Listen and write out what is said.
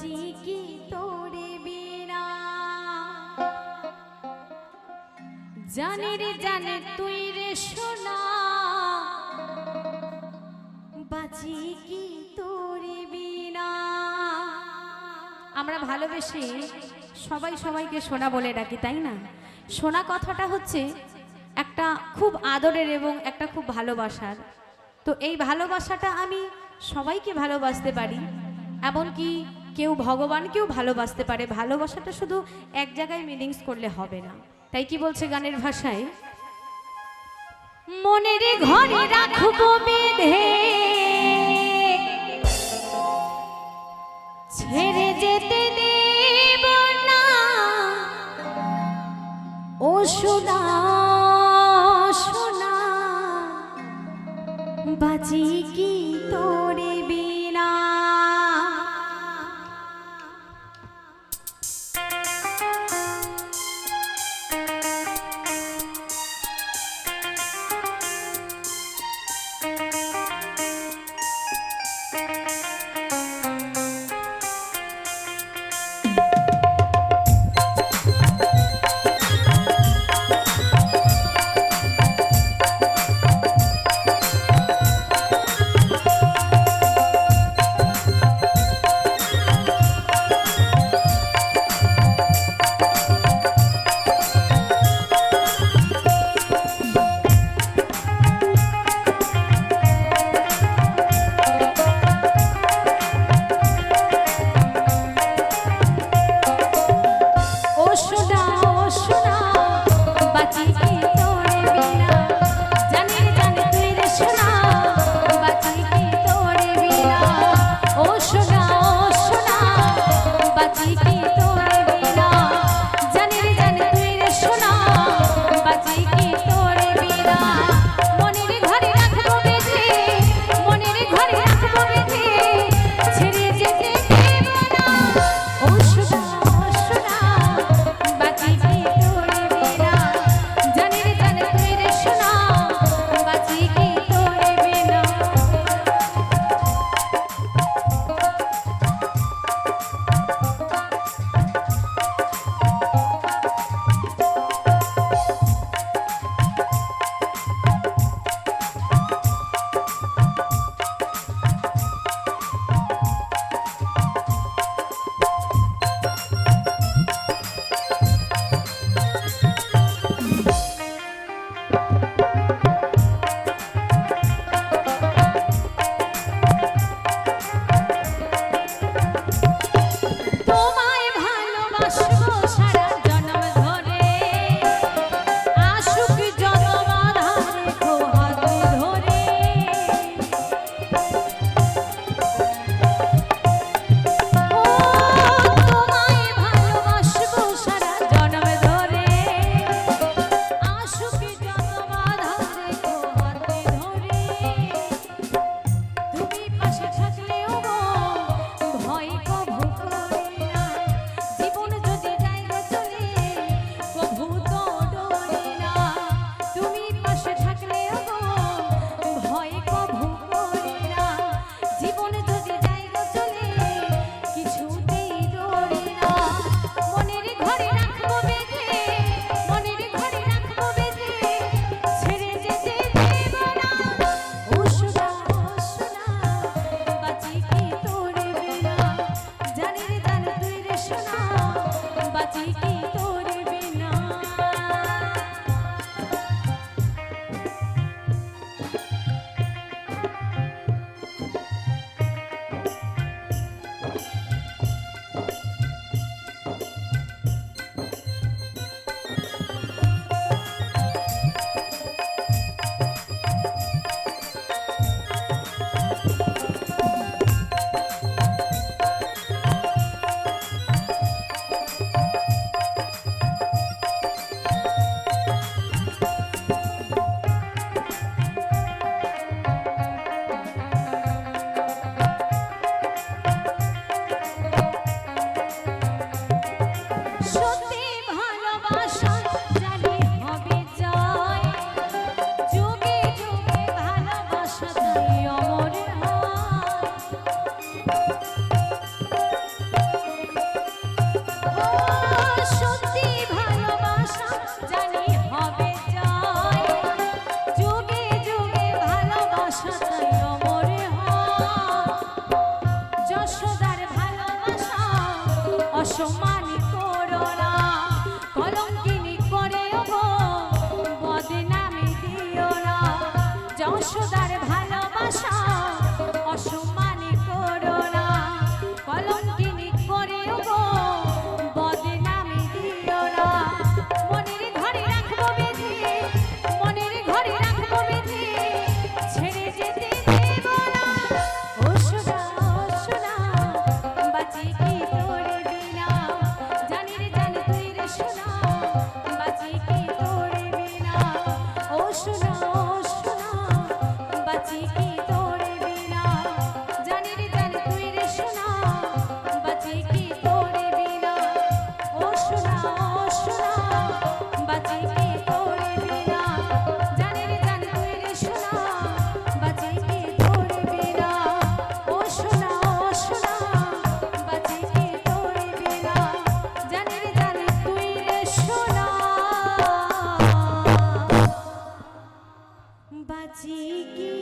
বাঁচি কি তোরে বিনা। জানি রে জানে তুই রে সোনা, বাঁচি কি তোরে বিনা। আমরা ভালোবেসে সবাই সবাইকে সোনা বলে ডাকি, তাই না? সোনা কথাটা হচ্ছে একটা খুব আদরের এবং একটা খুব ভালোবাসার। তো এই ভালোবাসাটা আমি সবাইকে ভালোবাসতে পারি, এমনকি কেউ ভগবানকেও ভালোবাসতে পারে। ভালোবাসাটা শুধু এক জায়গায় মিনিংস করলে হবে না। তাই কি বলছে গানের ভাষায়, মনের ঘরে রাখবো বেঁধে ছেড়ে যেতে দেব না, ও সোনা সোনা বাঁচি কি তোরে বিনা। যশোদার ভালোবাসা অসম্মান করো না, কলঙ্কিনী করেও গো বদনামি দিও না। মনের ঘরে রাখবো বেঁধে, মনের ঘরে রাখবো বেঁধে, ছেড়ে যেতে দেব না। ও সোনা, ও সোনা, বাঁচি কি তোর বিনা, জানি রে জান তুই রে সোনা, বাঁচি কি তোর বিনা। ও সোনা, ও সোনা, বাঁচি কি তোর বিনা, জানি রে জান তুই রে সোনা, বাঁচি কি তোর বিনা। ও সোনা, ও সোনা, বাঁচি কি তোর বিনা, জানি রে জান তুই রে সোনা, বাঁচি কি তোর বিনা। ও সোনা, ও সোনা, বাঁচি কি তোর বিনা, জানি রে জান তুই রে সোনা, বাঁচি কি